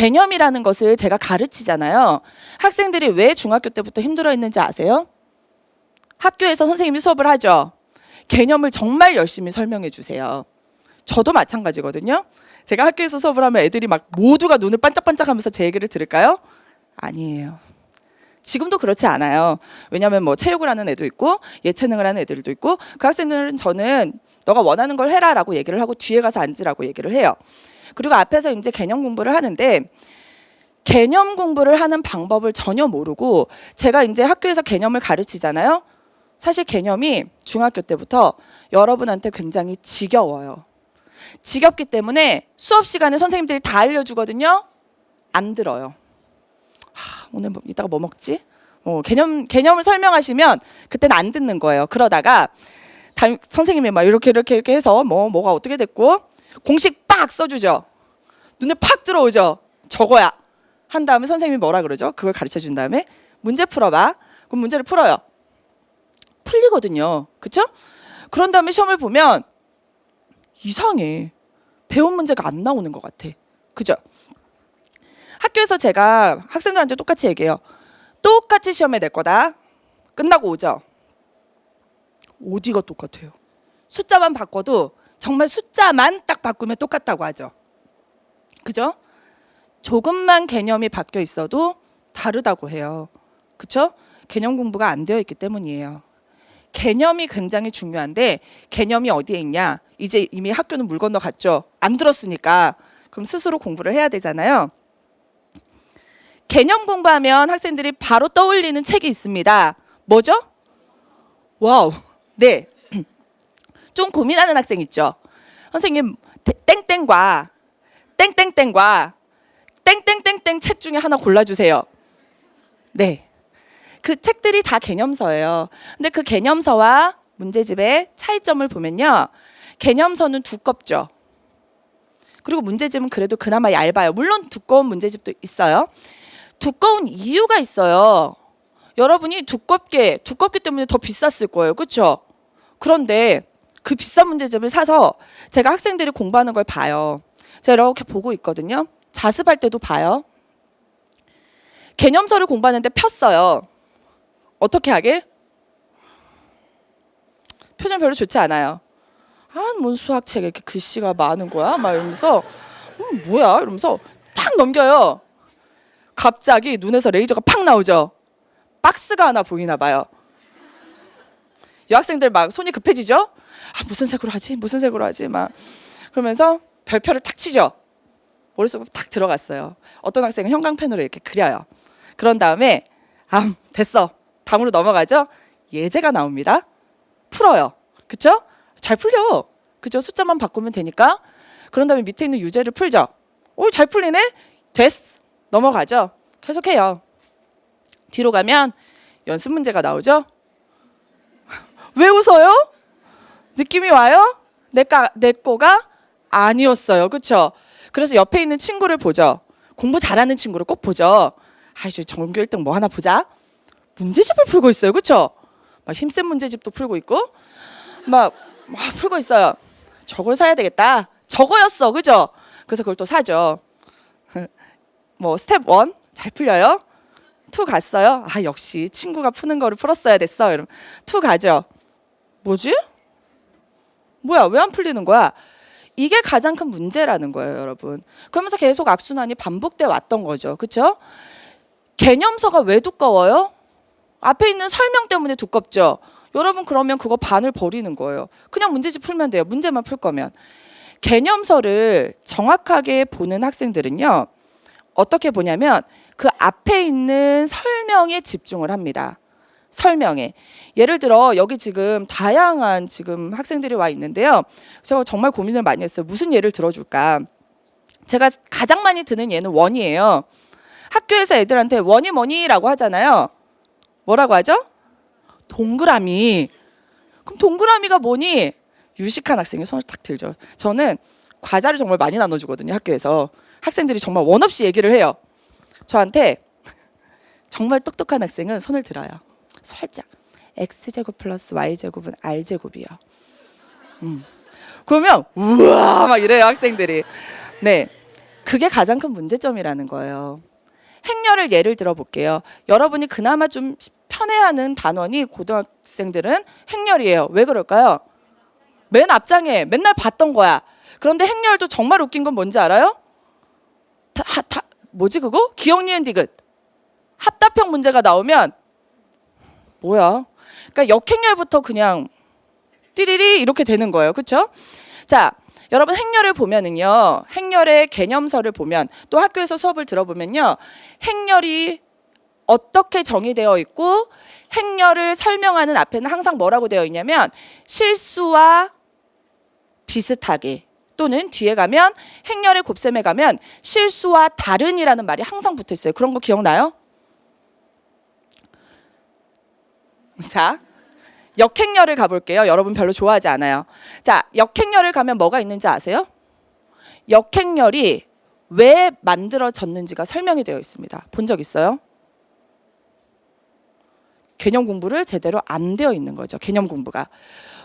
개념이라는 것을 제가 가르치잖아요. 학생들이 왜 중학교 때부터 힘들어했는지 아세요? 학교에서 선생님이 수업을 하죠. 개념을 정말 열심히 설명해 주세요. 저도 마찬가지거든요. 제가 학교에서 수업을 하면 애들이 막 모두가 눈을 반짝반짝하면서 제 얘기를 들을까요? 아니에요. 지금도 그렇지 않아요. 왜냐하면 뭐 체육을 하는 애도 있고 예체능을 하는 애들도 있고 그 학생들은 저는 너가 원하는 걸 해라라고 얘기를 하고 뒤에 가서 앉으라고 얘기를 해요. 그리고 앞에서 이제 개념 공부를 하는데 개념 공부를 하는 방법을 전혀 모르고 제가 이제 학교에서 개념을 가르치잖아요. 사실 개념이 중학교 때부터 여러분한테 굉장히 지겨워요. 지겹기 때문에 수업 시간에 선생님들이 다 알려주거든요. 안 들어요. 오늘 이따가 뭐 먹지? 개념을 설명하시면 그때는 안 듣는 거예요. 그러다가 선생님이 막 이렇게 해서 뭐가 어떻게 됐고 공식 빡 써주죠. 눈에 팍 들어오죠. 저거야. 한 다음에 선생님이 뭐라 그러죠? 그걸 가르쳐 준 다음에 문제 풀어봐. 그럼 문제를 풀어요. 풀리거든요. 그쵸? 그런 다음에 시험을 보면 이상해. 배운 문제가 안 나오는 것 같아. 그죠? 학교에서 제가 학생들한테 똑같이 얘기해요. 똑같이 시험에 낼 거다. 끝나고 오죠. 어디가 똑같아요? 숫자만 바꿔도 정말 숫자만 딱 바꾸면 똑같다고 하죠. 그죠? 조금만 개념이 바뀌어 있어도 다르다고 해요. 그쵸? 개념 공부가 안 되어 있기 때문이에요. 개념이 굉장히 중요한데 개념이 어디에 있냐? 이제 이미 학교는 물 건너갔죠. 안 들었으니까. 그럼 스스로 공부를 해야 되잖아요. 개념 공부하면 학생들이 바로 떠올리는 책이 있습니다. 뭐죠? 와우. 네. 좀 고민하는 학생 있죠. 선생님 땡땡과 땡땡땡과 땡땡땡땡 책 중에 하나 골라주세요. 네. 그 책들이 다 개념서예요. 근데 그 개념서와 문제집의 차이점을 보면요. 개념서는 두껍죠. 그리고 문제집은 그래도 그나마 얇아요. 물론 두꺼운 문제집도 있어요. 두꺼운 이유가 있어요. 여러분이 두껍기 때문에 더 비쌌을 거예요. 그렇죠? 그런데 그 비싼 문제집을 사서 제가 학생들이 공부하는 걸 봐요. 제가 이렇게 보고 있거든요. 자습할 때도 봐요. 개념서를 공부하는데 폈어요. 어떻게 하게? 표정 별로 좋지 않아요. 뭔 수학책에 이렇게 글씨가 많은 거야? 막 이러면서 뭐야? 이러면서 탁 넘겨요. 갑자기 눈에서 레이저가 팍 나오죠. 박스가 하나 보이나 봐요. 여학생들 막 손이 급해지죠. 무슨 색으로 하지? 무슨 색으로 하지? 막 그러면서 별표를 탁 치죠. 머릿속으로 탁 들어갔어요. 어떤 학생은 형광펜으로 이렇게 그려요. 그런 다음에 됐어. 다음으로 넘어가죠. 예제가 나옵니다. 풀어요. 그쵸? 잘 풀려. 그죠? 숫자만 바꾸면 되니까. 그런 다음에 밑에 있는 유제를 풀죠. 잘 풀리네? 됐어. 넘어가죠. 계속해요. 뒤로 가면 연습 문제가 나오죠. 왜 웃어요? 느낌이 와요? 내 거가 아니었어요. 그렇죠? 그래서 옆에 있는 친구를 보죠. 공부 잘하는 친구를 꼭 보죠. 저 전교 1등 뭐 하나 보자. 문제집을 풀고 있어요. 그렇죠? 막 힘센 문제집도 풀고 있고 막 풀고 있어요. 저걸 사야 되겠다. 저거였어. 그죠? 그래서 그걸 또 사죠. 스텝 1 잘 풀려요. 2 갔어요. 역시 친구가 푸는 거를 풀었어야 됐어. 이러면 2 가죠. 뭐지? 뭐야? 왜 안 풀리는 거야? 이게 가장 큰 문제라는 거예요, 여러분. 그러면서 계속 악순환이 반복돼 왔던 거죠. 그렇죠? 개념서가 왜 두꺼워요? 앞에 있는 설명 때문에 두껍죠. 여러분 그러면 그거 반을 버리는 거예요. 그냥 문제집 풀면 돼요. 문제만 풀 거면. 개념서를 정확하게 보는 학생들은요. 어떻게 보냐면 그 앞에 있는 설명에 집중을 합니다. 설명에. 예를 들어 여기 지금 다양한 지금 학생들이 와 있는데요. 제가 정말 고민을 많이 했어요. 무슨 예를 들어줄까? 제가 가장 많이 드는 예는 원이에요. 학교에서 애들한테 원이 뭐니라고 하잖아요. 뭐라고 하죠? 동그라미. 그럼 동그라미가 뭐니? 유식한 학생이 손을 딱 들죠. 저는 과자를 정말 많이 나눠주거든요. 학교에서. 학생들이 정말 원 없이 얘기를 해요. 저한테 정말 똑똑한 학생은 손을 들어요. 살짝. X제곱 플러스 Y제곱은 R제곱이요. 그러면 우와 막 이래요 학생들이. 네. 그게 가장 큰 문제점이라는 거예요. 행렬을 예를 들어 볼게요. 여러분이 그나마 좀 편애하는 단원이 고등학생들은 행렬이에요. 왜 그럴까요? 맨 앞장에 맨날 봤던 거야. 그런데 행렬도 정말 웃긴 건 뭔지 알아요? 뭐지 그거? 기억 니은 디귿. 합답형 문제가 나오면 뭐야? 그러니까 역행렬부터 그냥 띠리리 이렇게 되는 거예요. 그렇죠? 자, 여러분 행렬을 보면은요. 행렬의 개념서를 보면 또 학교에서 수업을 들어보면요. 행렬이 어떻게 정의되어 있고 행렬을 설명하는 앞에는 항상 뭐라고 되어 있냐면 실수와 비슷하게 또는 뒤에 가면 행렬의 곱셈에 가면 실수와 다른이라는 말이 항상 붙어 있어요. 그런 거 기억나요? 자, 역행렬을 가볼게요. 여러분 별로 좋아하지 않아요. 자, 역행렬을 가면 뭐가 있는지 아세요? 역행렬이 왜 만들어졌는지가 설명이 되어 있습니다. 본 적 있어요? 개념 공부를 제대로 안 되어 있는 거죠. 개념 공부가.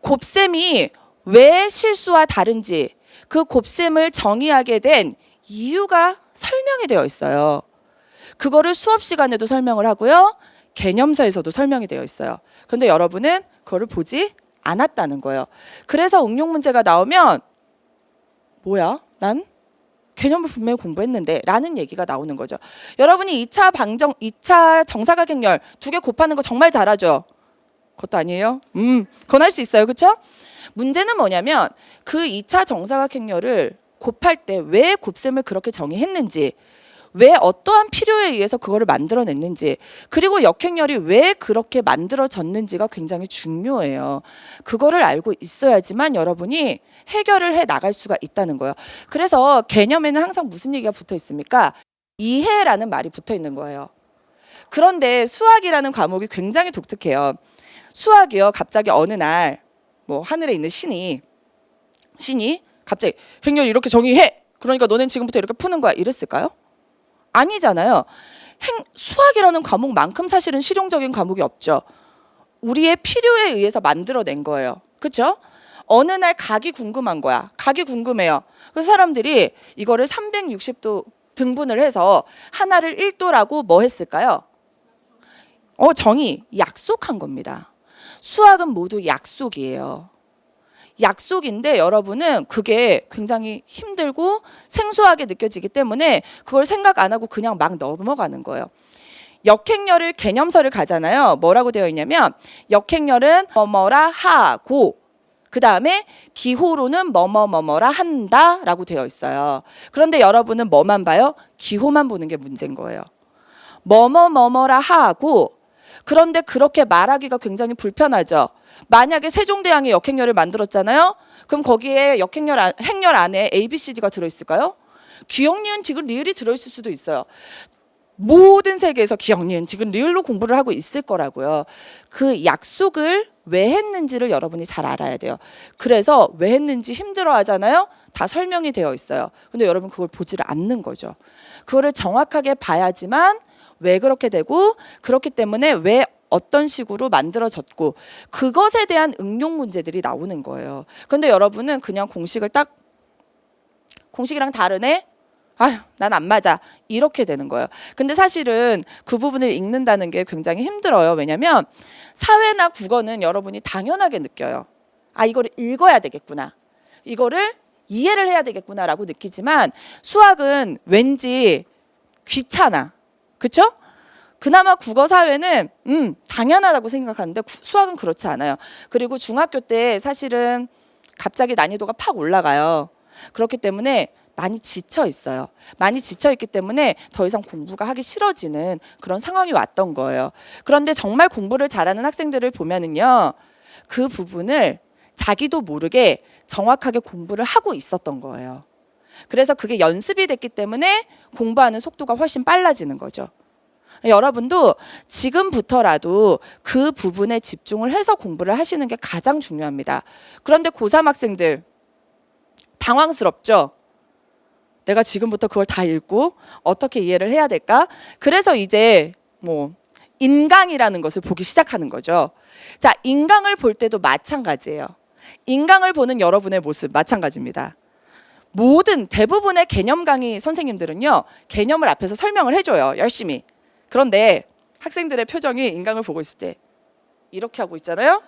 곱셈이 왜 실수와 다른지 그 곱셈을 정의하게 된 이유가 설명이 되어 있어요. 그거를 수업 시간에도 설명을 하고요. 개념서에서도 설명이 되어 있어요. 근데 여러분은 그거를 보지 않았다는 거예요. 그래서 응용 문제가 나오면 뭐야? 난 개념을 분명히 공부했는데 라는 얘기가 나오는 거죠. 여러분이 2차 정사각 행렬 2개 곱하는 거 정말 잘하죠? 그것도 아니에요? 그건 할 수 있어요. 그렇죠? 문제는 뭐냐면 그 2차 정사각 행렬을 곱할 때 왜 곱셈을 그렇게 정의했는지 왜 어떠한 필요에 의해서 그거를 만들어냈는지 그리고 역행렬이 왜 그렇게 만들어졌는지가 굉장히 중요해요. 그거를 알고 있어야지만 여러분이 해결을 해 나갈 수가 있다는 거예요. 그래서 개념에는 항상 무슨 얘기가 붙어 있습니까? 이해라는 말이 붙어 있는 거예요. 그런데 수학이라는 과목이 굉장히 독특해요. 수학이요. 갑자기 어느 날 뭐 하늘에 있는 신이 갑자기 행렬 이렇게 정의해. 그러니까 너는 지금부터 이렇게 푸는 거야. 이랬을까요? 아니잖아요. 수학이라는 과목만큼 사실은 실용적인 과목이 없죠. 우리의 필요에 의해서 만들어낸 거예요. 그렇죠? 어느 날 각이 궁금한 거야. 각이 궁금해요. 그래서 사람들이 이거를 360도 등분을 해서 하나를 1도라고 뭐 했을까요? 정의, 약속한 겁니다. 수학은 모두 약속이에요. 약속인데 여러분은 그게 굉장히 힘들고 생소하게 느껴지기 때문에 그걸 생각 안 하고 그냥 막 넘어가는 거예요. 역행렬을 개념서를 가잖아요. 뭐라고 되어 있냐면 역행렬은 뭐뭐라 하고 그 다음에 기호로는 뭐뭐뭐뭐라 한다 라고 되어 있어요. 그런데 여러분은 뭐만 봐요? 기호만 보는 게 문제인 거예요. 뭐뭐뭐뭐라 하고 그런데 그렇게 말하기가 굉장히 불편하죠. 만약에 세종대왕이 역행렬을 만들었잖아요. 그럼 거기에 행렬 안에 A, B, C, D가 들어있을까요? 기억, 니은, 디귿, 리을이 들어있을 수도 있어요. 모든 세계에서 기억, 니은, 디귿, 리을로 공부를 하고 있을 거라고요. 그 약속을 왜 했는지를 여러분이 잘 알아야 돼요. 그래서 왜 했는지 힘들어 하잖아요. 다 설명이 되어 있어요. 근데 여러분 그걸 보지를 않는 거죠. 그거를 정확하게 봐야지만 왜 그렇게 되고 그렇기 때문에 왜 어떤 식으로 만들어졌고 그것에 대한 응용 문제들이 나오는 거예요. 근데 여러분은 그냥 공식이랑 다르네? 아휴, 난 안 맞아. 이렇게 되는 거예요. 근데 사실은 그 부분을 읽는다는 게 굉장히 힘들어요. 왜냐면 사회나 국어는 여러분이 당연하게 느껴요. 아, 이거를 읽어야 되겠구나. 이거를 이해를 해야 되겠구나라고 느끼지만 수학은 왠지 귀찮아. 그렇죠? 그나마 국어 사회는 당연하다고 생각하는데 수학은 그렇지 않아요. 그리고 중학교 때 사실은 갑자기 난이도가 팍 올라가요. 그렇기 때문에 많이 지쳐 있어요. 많이 지쳐 있기 때문에 더 이상 공부가 하기 싫어지는 그런 상황이 왔던 거예요. 그런데 정말 공부를 잘하는 학생들을 보면은요. 그 부분을 자기도 모르게 정확하게 공부를 하고 있었던 거예요. 그래서 그게 연습이 됐기 때문에 공부하는 속도가 훨씬 빨라지는 거죠. 여러분도 지금부터라도 그 부분에 집중을 해서 공부를 하시는 게 가장 중요합니다. 그런데 고3 학생들 당황스럽죠? 내가 지금부터 그걸 다 읽고 어떻게 이해를 해야 될까? 그래서 이제 인강이라는 것을 보기 시작하는 거죠. 자, 인강을 볼 때도 마찬가지예요. 인강을 보는 여러분의 모습 마찬가지입니다. 모든 대부분의 개념 강의 선생님들은요, 개념을 앞에서 설명을 해줘요, 열심히. 그런데 학생들의 표정이 인강을 보고 있을 때 이렇게 하고 있잖아요.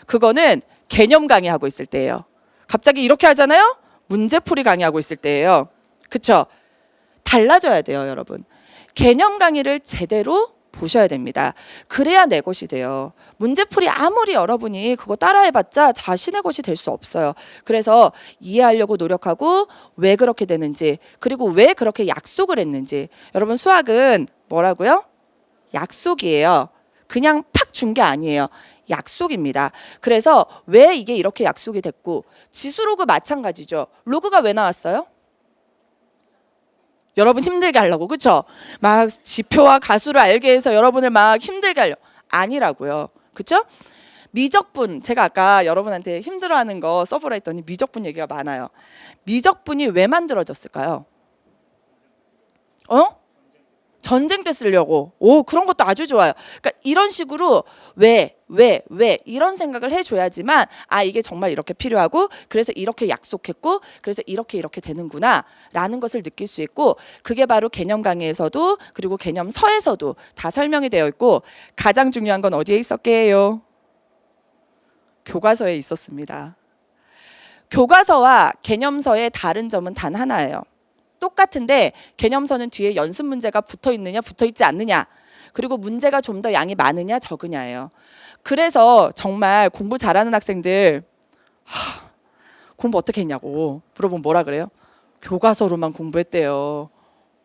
그거는 개념 강의하고 있을 때예요. 갑자기 이렇게 하잖아요. 문제풀이 강의하고 있을 때예요. 그쵸? 달라져야 돼요, 여러분. 개념 강의를 제대로 보셔야 됩니다. 그래야 내 것이 돼요. 문제풀이 아무리 여러분이 그거 따라해봤자 자신의 것이 될 수 없어요. 그래서 이해하려고 노력하고 왜 그렇게 되는지, 그리고 왜 그렇게 약속을 했는지. 여러분, 수학은 뭐라고요? 약속이에요. 그냥 팍 준 게 아니에요. 약속입니다. 그래서 왜 이게 이렇게 약속이 됐고, 지수로그 마찬가지죠. 로그가 왜 나왔어요? 여러분 힘들게 하려고, 그쵸? 막 지표와 가수를 알게 해서 여러분을 막 힘들게 하려고. 아니라고요. 그쵸? 미적분, 제가 아까 여러분한테 힘들어하는 거 써보라 했더니 미적분 얘기가 많아요. 미적분이 왜 만들어졌을까요? 전쟁 때 쓰려고. 오, 그런 것도 아주 좋아요. 그러니까 이런 식으로 왜 이런 생각을 해줘야지만, 아, 이게 정말 이렇게 필요하고, 그래서 이렇게 약속했고, 그래서 이렇게 되는구나 라는 것을 느낄 수 있고, 그게 바로 개념 강의에서도, 그리고 개념서에서도 다 설명이 되어 있고, 가장 중요한 건 어디에 있었게요? 교과서에 있었습니다. 교과서와 개념서의 다른 점은 단 하나예요. 똑같은데 개념서는 뒤에 연습 문제가 붙어 있느냐 붙어 있지 않느냐, 그리고 문제가 좀 더 양이 많으냐 적으냐예요. 그래서 정말 공부 잘하는 학생들 공부 어떻게 했냐고 물어보면 뭐라 그래요? 교과서로만 공부했대요.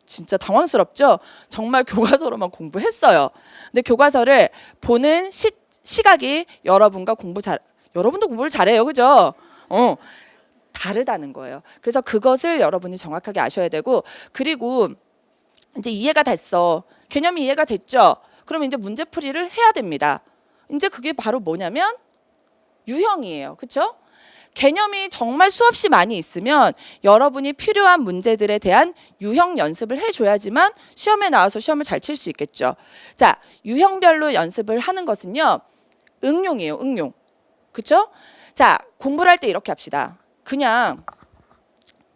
진짜 당황스럽죠? 정말 교과서로만 공부했어요. 근데 교과서를 보는 시각이 여러분과 여러분도 공부를 잘해요, 그죠? 다르다는 거예요. 그래서 그것을 여러분이 정확하게 아셔야 되고, 그리고 이제 이해가 됐어. 개념이 이해가 됐죠? 그러면 이제 문제풀이를 해야 됩니다. 이제 그게 바로 뭐냐면 유형이에요. 그렇죠? 개념이 정말 수없이 많이 있으면 여러분이 필요한 문제들에 대한 유형 연습을 해줘야지만 시험에 나와서 시험을 잘 칠 수 있겠죠. 자, 유형별로 연습을 하는 것은요, 응용이에요. 응용. 그렇죠? 자, 공부를 할 때 이렇게 합시다. 그냥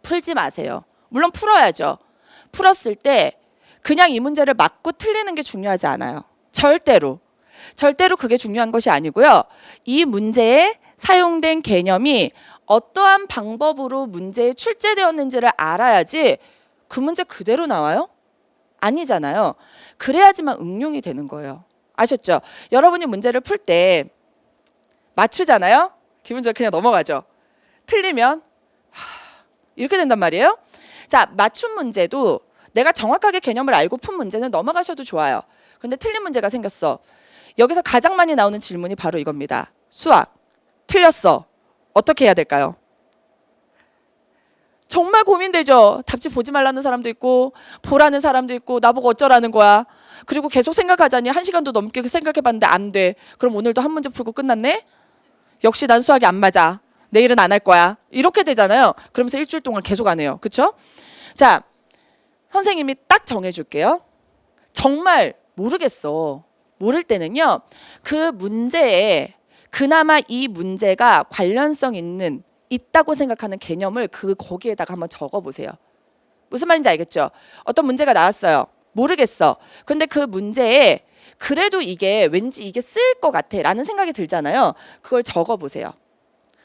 풀지 마세요. 물론 풀어야죠. 풀었을 때 그냥 이 문제를 맞고 틀리는 게 중요하지 않아요. 절대로 그게 중요한 것이 아니고요. 이 문제에 사용된 개념이 어떠한 방법으로 문제에 출제되었는지를 알아야지 그 문제 그대로 나와요? 아니잖아요. 그래야지만 응용이 되는 거예요. 아셨죠? 여러분이 문제를 풀 때 맞추잖아요. 기분 좋게 그냥 넘어가죠. 틀리면 이렇게 된단 말이에요. 자, 맞춤 문제도 내가 정확하게 개념을 알고 푼 문제는 넘어가셔도 좋아요. 근데 틀린 문제가 생겼어. 여기서 가장 많이 나오는 질문이 바로 이겁니다. 수학 틀렸어. 어떻게 해야 될까요? 정말 고민되죠. 답지 보지 말라는 사람도 있고 보라는 사람도 있고 나보고 어쩌라는 거야. 그리고 계속 생각하자니 1시간도 넘게 생각해봤는데 안 돼. 그럼 오늘도 한 문제 풀고 끝났네? 역시 난 수학이 안 맞아. 내일은 안 할 거야. 이렇게 되잖아요. 그러면서 일주일 동안 계속 안 해요. 그렇죠? 자, 선생님이 딱 정해줄게요. 정말 모르겠어. 모를 때는요, 그 문제에 그나마 이 문제가 관련성 있다고 생각하는 개념을 거기에다가 한번 적어보세요. 무슨 말인지 알겠죠? 어떤 문제가 나왔어요. 모르겠어. 근데 그 문제에 그래도 이게 왠지 이게 쓰일 것 같아 라는 생각이 들잖아요. 그걸 적어보세요.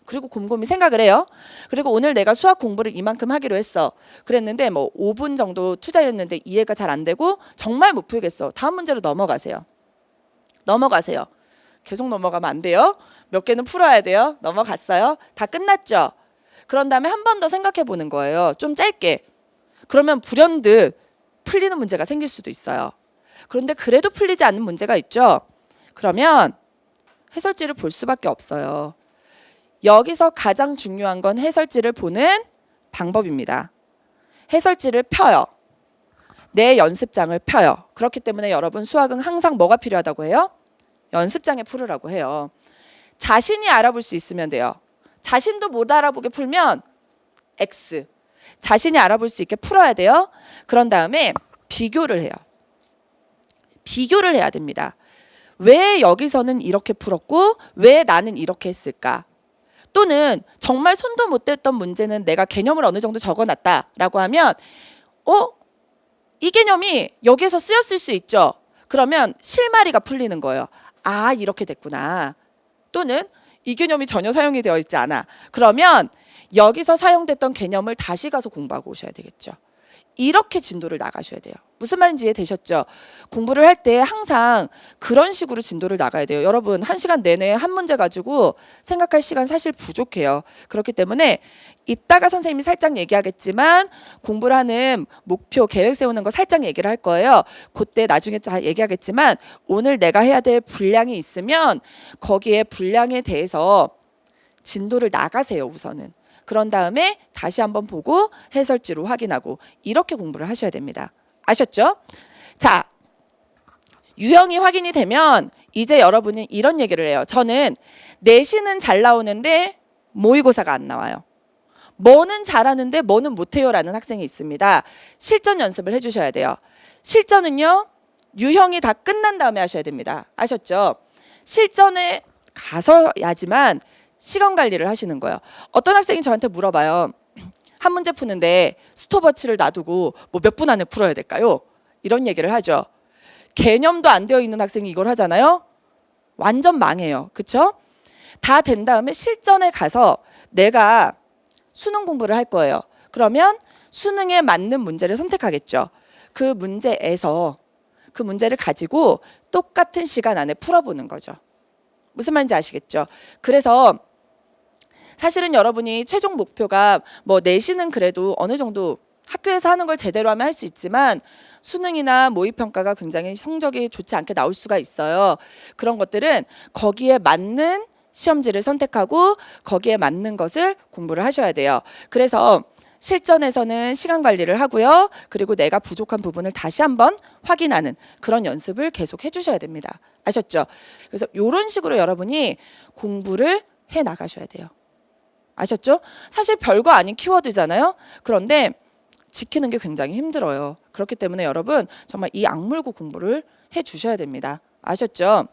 그리고 곰곰이 생각을 해요. 그리고 오늘 내가 수학 공부를 이만큼 하기로 했어. 그랬는데 뭐 5분 정도 투자했는데 이해가 잘 안 되고 정말 못 풀겠어. 다음 문제로 넘어가세요. 계속 넘어가면 안 돼요. 몇 개는 풀어야 돼요. 넘어갔어요. 다 끝났죠. 그런 다음에 한 번 더 생각해 보는 거예요. 좀 짧게. 그러면 불현듯 풀리는 문제가 생길 수도 있어요. 그런데 그래도 풀리지 않는 문제가 있죠. 그러면 해설지를 볼 수밖에 없어요. 여기서 가장 중요한 건 해설지를 보는 방법입니다. 해설지를 펴요. 내 연습장을 펴요. 그렇기 때문에 여러분 수학은 항상 뭐가 필요하다고 해요? 연습장에 풀으라고 해요. 자신이 알아볼 수 있으면 돼요. 자신도 못 알아보게 풀면 X. 자신이 알아볼 수 있게 풀어야 돼요. 그런 다음에 비교를 해요. 비교를 해야 됩니다. 왜 여기서는 이렇게 풀었고 왜 나는 이렇게 했을까? 또는 정말 손도 못 댔던 문제는 내가 개념을 어느 정도 적어놨다라고 하면 이 개념이 여기에서 쓰였을 수 있죠. 그러면 실마리가 풀리는 거예요. 아, 이렇게 됐구나. 또는 이 개념이 전혀 사용이 되어 있지 않아. 그러면 여기서 사용됐던 개념을 다시 가서 공부하고 오셔야 되겠죠. 이렇게 진도를 나가셔야 돼요. 무슨 말인지 이해되셨죠? 공부를 할 때 항상 그런 식으로 진도를 나가야 돼요. 여러분 1시간 내내 한 문제 가지고 생각할 시간 사실 부족해요. 그렇기 때문에 이따가 선생님이 살짝 얘기하겠지만 공부를 하는 목표, 계획 세우는 거 살짝 얘기를 할 거예요. 그때 나중에 다 얘기하겠지만 오늘 내가 해야 될 분량이 있으면 거기에 분량에 대해서 진도를 나가세요. 우선은. 그런 다음에 다시 한번 보고 해설지로 확인하고 이렇게 공부를 하셔야 됩니다. 아셨죠? 자, 유형이 확인이 되면 이제 여러분이 이런 얘기를 해요. 저는 내신은 잘 나오는데 모의고사가 안 나와요. 뭐는 잘하는데 뭐는 못해요 라는 학생이 있습니다. 실전 연습을 해주셔야 돼요. 실전은요, 유형이 다 끝난 다음에 하셔야 됩니다. 아셨죠? 실전에 가서야지만 시간 관리를 하시는 거예요. 어떤 학생이 저한테 물어봐요. 한 문제 푸는데 스톱워치를 놔두고 뭐 몇 분 안에 풀어야 될까요? 이런 얘기를 하죠. 개념도 안 되어 있는 학생이 이걸 하잖아요. 완전 망해요. 그렇죠? 다 된 다음에 실전에 가서 내가 수능 공부를 할 거예요. 그러면 수능에 맞는 문제를 선택하겠죠. 그 문제에서 그 문제를 가지고 똑같은 시간 안에 풀어보는 거죠. 무슨 말인지 아시겠죠? 그래서 사실은 여러분이 최종 목표가 뭐 내신은 그래도 어느 정도 학교에서 하는 걸 제대로 하면 할 수 있지만 수능이나 모의평가가 굉장히 성적이 좋지 않게 나올 수가 있어요. 그런 것들은 거기에 맞는 시험지를 선택하고 거기에 맞는 것을 공부를 하셔야 돼요. 그래서 실전에서는 시간 관리를 하고요. 그리고 내가 부족한 부분을 다시 한번 확인하는 그런 연습을 계속 해주셔야 됩니다. 아셨죠? 그래서 이런 식으로 여러분이 공부를 해 나가셔야 돼요. 아셨죠? 사실 별거 아닌 키워드잖아요. 그런데 지키는 게 굉장히 힘들어요. 그렇기 때문에 여러분 정말 이 악물고 공부를 해 주셔야 됩니다. 아셨죠?